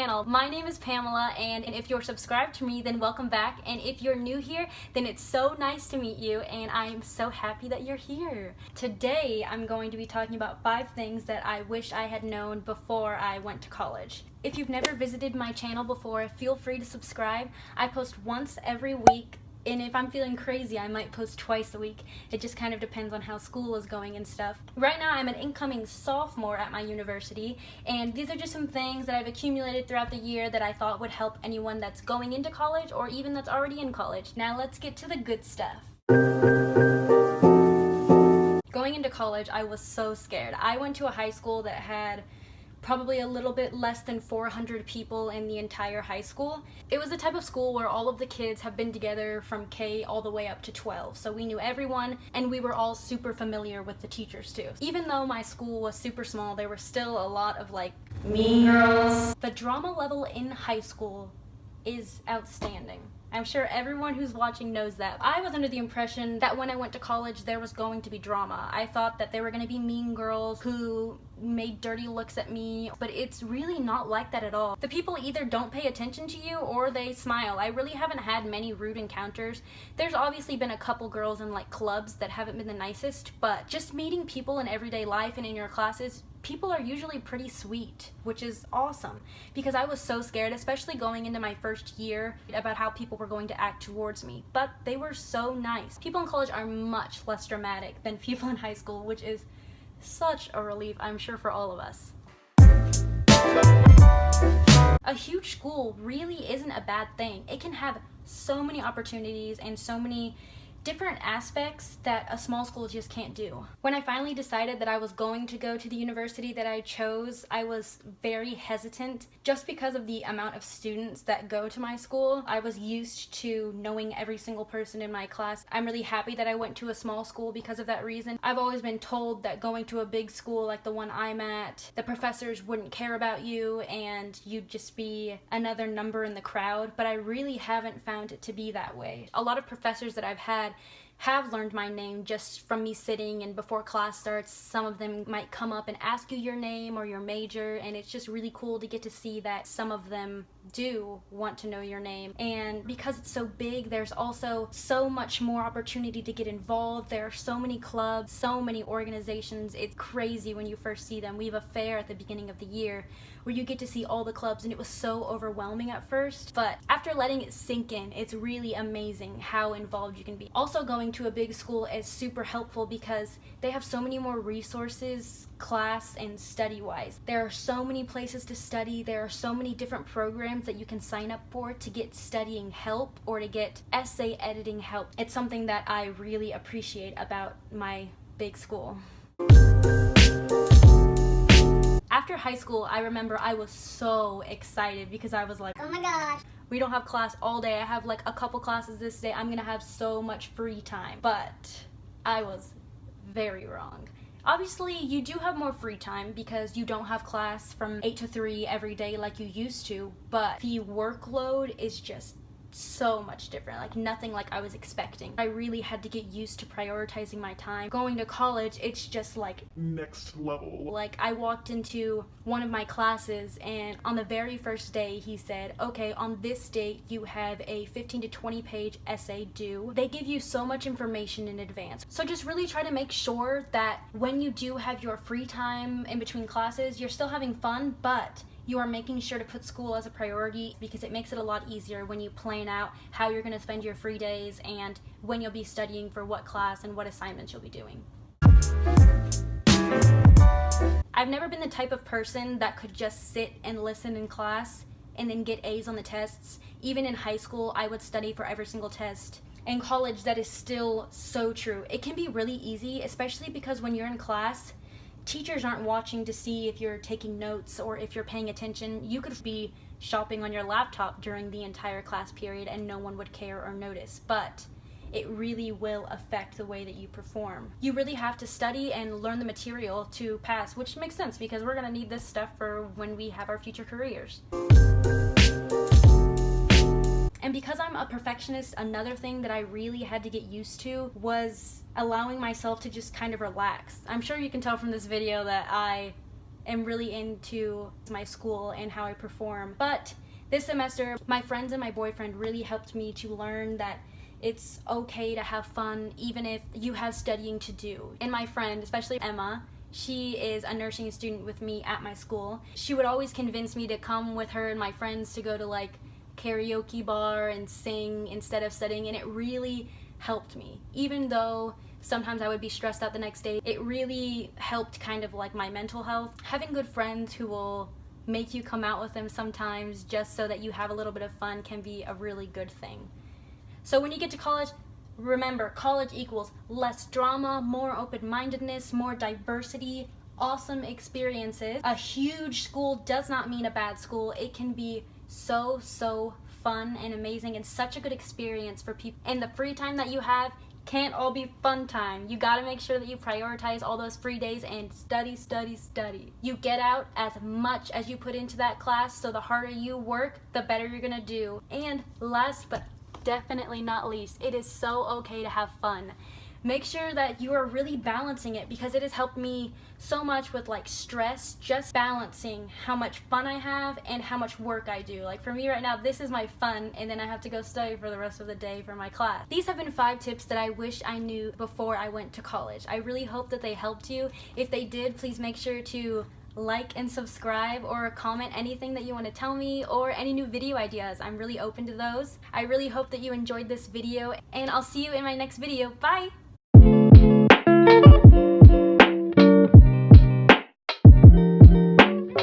channel. My name is Pamela, and if you're subscribed to me, then welcome back, and if you're new here, then it's so nice to meet you, and I'm so happy that you're here. Today, I'm going to be talking about 5 things that I wish I had known before I went to college. If you've never visited my channel before, feel free to subscribe. I post once every week. And if I'm feeling crazy, I might post twice a week. It just kind of depends on how school is going and stuff. Right now, I'm an incoming sophomore at my university, and these are just some things that I've accumulated throughout the year that I thought would help anyone that's going into college or even that's already in college. Now let's get to the good stuff. Going into college, I was so scared. I went to a high school that had probably a little bit less than 400 people in the entire high school. It was the type of school where all of the kids have been together from K all the way up to 12, so we knew everyone and we were all super familiar with the teachers too. Even though my school was super small, there were still a lot of like mean girls. The drama level in high school is outstanding. I'm sure everyone who's watching knows that. I was under the impression that when I went to college there was going to be drama. I thought that there were going to be mean girls who made dirty looks at me, but it's really not like that at all. The people either don't pay attention to you or they smile. I really haven't had many rude encounters. There's obviously been a couple girls in like clubs that haven't been the nicest, but just meeting people in everyday life and in your classes, people are usually pretty sweet, which is awesome, because I was so scared, especially going into my first year, about how people were going to act towards me, but they were so nice. People in college are much less dramatic than people in high school, which is such a relief, I'm sure, for all of us. A huge school really isn't a bad thing. It can have so many opportunities and so many different aspects that a small school just can't do. When I finally decided that I was going to go to the university that I chose, I was very hesitant just because of the amount of students that go to my school. I was used to knowing every single person in my class. I'm really happy that I went to a small school because of that reason. I've always been told that going to a big school like the one I'm at, the professors wouldn't care about you and you'd just be another number in the crowd, but I really haven't found it to be that way. A lot of professors that I've had have learned my name just from me sitting, and before class starts, some of them might come up and ask you your name or your major, and it's just really cool to get to see that some of them do want to know your name. And because it's so big, there's also so much more opportunity to get involved. There are so many clubs, so many organizations. It's crazy when you first see them. We have a fair at the beginning of the year where you get to see all the clubs, and it was so overwhelming at first, but after letting it sink in, it's really amazing how involved you can be. Also, going to a big school is super helpful because they have so many more resources, class and study-wise. There are so many places to study. There are so many different programs that you can sign up for to get studying help or to get essay editing help. It's something that I really appreciate about my big school. After high school, I remember I was so excited because I was like, oh my gosh, we don't have class all day. I have like a couple classes this day. I'm gonna have so much free time. But I was very wrong. Obviously, you do have more free time because you don't have class from 8 to 3 every day like you used to, but the workload is just so much different, like nothing like I was expecting. I really had to get used to prioritizing my time. Going to college, it's just like next level. Like I walked into one of my classes and on the very first day he said, okay, on this date you have a 15 to 20 page essay due. They give you so much information in advance. So just really try to make sure that when you do have your free time in between classes, you're still having fun, but you are making sure to put school as a priority because it makes it a lot easier when you plan out how you're going to spend your free days and when you'll be studying for what class and what assignments you'll be doing. I've never been the type of person that could just sit and listen in class and then get A's on the tests. Even in high school, I would study for every single test. In college, that is still so true. It can be really easy, especially because when you're in class, teachers aren't watching to see if you're taking notes or if you're paying attention. You could be shopping on your laptop during the entire class period and no one would care or notice, but it really will affect the way that you perform. You really have to study and learn the material to pass, which makes sense because we're gonna need this stuff for when we have our future careers. And because I'm a perfectionist, another thing that I really had to get used to was allowing myself to just kind of relax. I'm sure you can tell from this video that I am really into my school and how I perform. But this semester, my friends and my boyfriend really helped me to learn that it's okay to have fun even if you have studying to do. And my friend, especially Emma, she is a nursing student with me at my school. She would always convince me to come with her and my friends to go to like karaoke bar and sing instead of studying, and it really helped me. Even though sometimes I would be stressed out the next day, it really helped kind of like my mental health. Having good friends who will make you come out with them sometimes just so that you have a little bit of fun can be a really good thing. So when you get to college, remember, college equals less drama, more open-mindedness, more diversity, awesome experiences. A huge school does not mean a bad school. It can be so fun and amazing and such a good experience for people. And the free time that you have can't all be fun time. You gotta make sure that you prioritize all those free days and study. You get out as much as you put into that class, so the harder you work, the better you're gonna do. And last but definitely not least, it is so okay to have fun. Make sure that you are really balancing it, because it has helped me so much with like stress, just balancing how much fun I have and how much work I do. Like for me right now, this is my fun, and then I have to go study for the rest of the day for my class. These have been 5 tips that I wish I knew before I went to college. I really hope that they helped you. If they did, please make sure to like and subscribe or comment anything that you want to tell me or any new video ideas. I'm really open to those. I really hope that you enjoyed this video, and I'll see you in my next video. Bye!